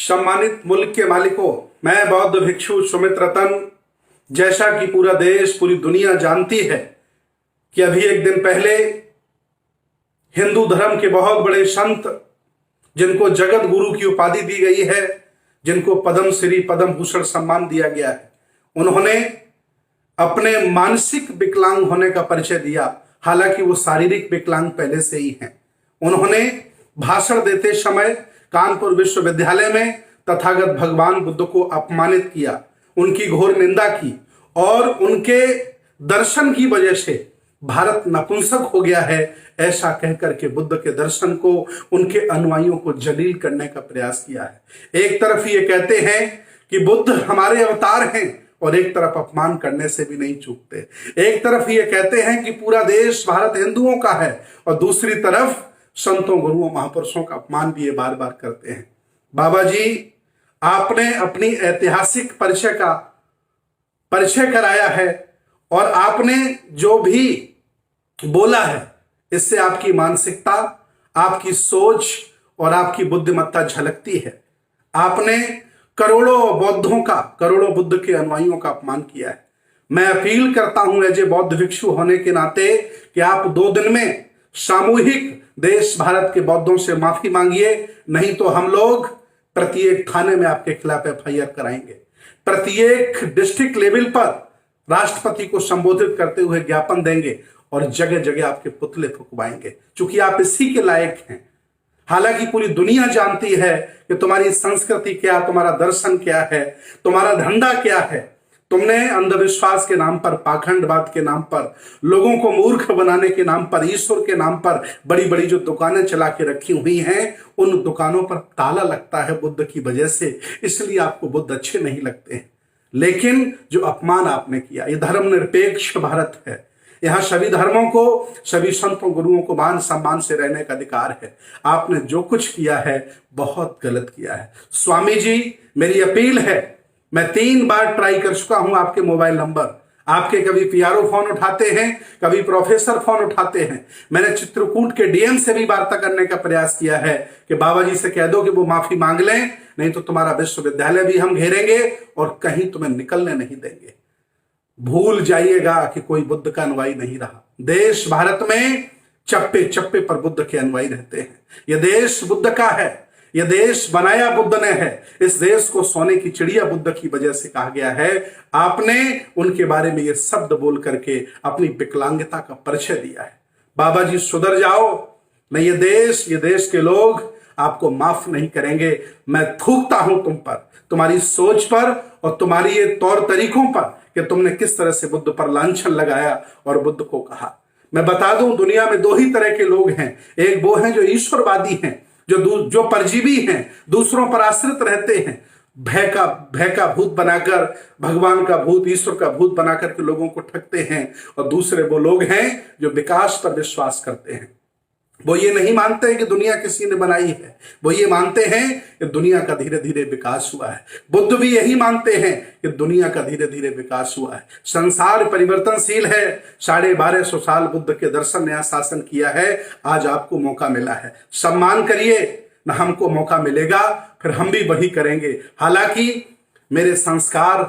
सम्मानित मुल्क के मालिकों, मैं बौद्ध भिक्षु सुमित रतन, जैसा कि पूरा देश पूरी दुनिया जानती है कि अभी एक दिन पहले हिंदू धर्म के बहुत बड़े संत, जिनको जगत गुरु की उपाधि दी गई है, जिनको पद्म श्री पद्म भूषण सम्मान दिया गया है, उन्होंने अपने मानसिक विकलांग होने का परिचय दिया। हालांकि वो शारीरिक विकलांग पहले से ही हैं। उन्होंने भाषण देते समय कानपुर विश्वविद्यालय में तथागत भगवान बुद्ध को अपमानित किया, उनकी घोर निंदा की और उनके दर्शन की वजह से भारत नपुंसक हो गया है, ऐसा कहकर के बुद्ध के दर्शन को, उनके अनुयायियों को जलील करने का प्रयास किया है। एक तरफ ये कहते हैं कि बुद्ध हमारे अवतार हैं और एक तरफ अपमान करने से भी नहीं चूकते। एक तरफ ये कहते हैं कि पूरा देश भारत हिंदुओं का है और दूसरी तरफ संतों, गुरुओं, महापुरुषों का अपमान भी ये बार बार करते हैं। बाबा जी, आपने अपनी ऐतिहासिक परिचय कराया है और आपने जो भी बोला है, इससे आपकी मानसिकता, आपकी सोच और आपकी बुद्धिमत्ता झलकती है। आपने करोड़ों बौद्धों का, करोड़ों बुद्ध के अनुयायियों का अपमान किया है। मैं अपील करता हूं एज ए बौद्ध भिक्षु होने के नाते कि आप 2 दिन में सामूहिक देश भारत के बौद्धों से माफी मांगिए, नहीं तो हम लोग प्रत्येक थाने में आपके खिलाफ FIR कराएंगे। प्रत्येक डिस्ट्रिक्ट लेवल पर राष्ट्रपति को संबोधित करते हुए ज्ञापन देंगे और जगह जगह आपके पुतले फुकवाएंगे, क्योंकि आप इसी के लायक हैं। हालांकि पूरी दुनिया जानती है कि तुम्हारी संस्कृति क्या, तुम्हारा दर्शन क्या है, तुम्हारा धंधा क्या है। तुमने अंधविश्वास के नाम पर, पाखंडवाद के नाम पर, लोगों को मूर्ख बनाने के नाम पर, ईश्वर के नाम पर बड़ी बड़ी जो दुकानें चला के रखी हुई हैं, उन दुकानों पर ताला लगता है बुद्ध की वजह से, इसलिए आपको बुद्ध अच्छे नहीं लगते हैं। लेकिन जो अपमान आपने किया, ये धर्मनिरपेक्ष भारत है। यहां सभी धर्मों को, सभी संतों, गुरुओं को मान सम्मान से रहने का अधिकार है। आपने जो कुछ किया है बहुत गलत किया है। स्वामी जी, मेरी अपील है, मैं 3 बार ट्राई कर चुका हूं आपके मोबाइल नंबर, आपके कभी PRO फोन उठाते हैं, कभी प्रोफेसर फोन उठाते हैं। मैंने चित्रकूट के DM से भी वार्ता करने का प्रयास किया है कि बाबा जी से कह दो कि वो माफी मांग लें, नहीं तो तुम्हारा विश्वविद्यालय भी हम घेरेंगे और कहीं तुम्हें निकलने नहीं देंगे। भूल जाइएगा कि कोई बुद्ध का अनुयायी नहीं रहा। देश भारत में चप्पे चप्पे पर बुद्ध के अनुयायी रहते हैं। यह देश बुद्ध का है, यह देश बनाया बुद्ध ने है। इस देश को सोने की चिड़िया बुद्ध की वजह से कहा गया है। आपने उनके बारे में ये शब्द बोल करके अपनी विकलांगता का परिचय दिया है। बाबा जी, सुधर जाओ, नहीं ये देश के लोग आपको माफ नहीं करेंगे। मैं थूकता हूं तुम पर, तुम्हारी सोच पर और तुम्हारी ये तौर तरीकों पर कि तुमने किस तरह से बुद्ध पर लांछन लगाया और बुद्ध को कहा। मैं बता दूं, दुनिया में 2 ही तरह के लोग हैं। एक वो हैं जो ईश्वरवादी हैं, जो परजीवी हैं, दूसरों पर आश्रित रहते हैं, भय का भूत बनाकर, भगवान का भूत, ईश्वर का भूत बनाकर के लोगों को ठगते हैं। और दूसरे वो लोग हैं जो विकास पर विश्वास करते हैं। वो ये नहीं मानते हैं कि दुनिया किसी ने बनाई है, वो ये मानते हैं कि दुनिया का धीरे धीरे विकास हुआ है। बुद्ध भी यही मानते हैं कि दुनिया का धीरे धीरे विकास हुआ है। संसार परिवर्तनशील है। 1250 साल बुद्ध के दर्शन ने शासन किया है। आज आपको मौका मिला है, सम्मान करिए, न हमको मौका मिलेगा फिर हम भी वही करेंगे। हालांकि मेरे संस्कार,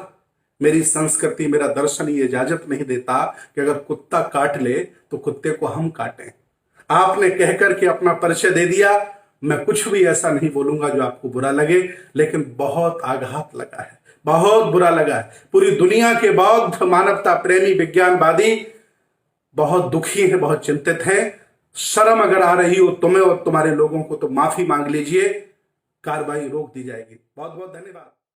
मेरी संस्कृति, मेरा दर्शन ये इजाजत नहीं देता कि अगर कुत्ता काट ले तो कुत्ते को हम काटें। आपने कहकर के अपना परिचय दे दिया। मैं कुछ भी ऐसा नहीं बोलूंगा जो आपको बुरा लगे, लेकिन बहुत आघात लगा है, बहुत बुरा लगा है। पूरी दुनिया के बौद्ध, मानवता प्रेमी, विज्ञानवादी बहुत दुखी हैं, बहुत चिंतित हैं। शर्म अगर आ रही हो तुम्हें और तुम्हारे लोगों को तो माफी मांग लीजिए, कार्रवाई रोक दी जाएगी। बहुत बहुत धन्यवाद।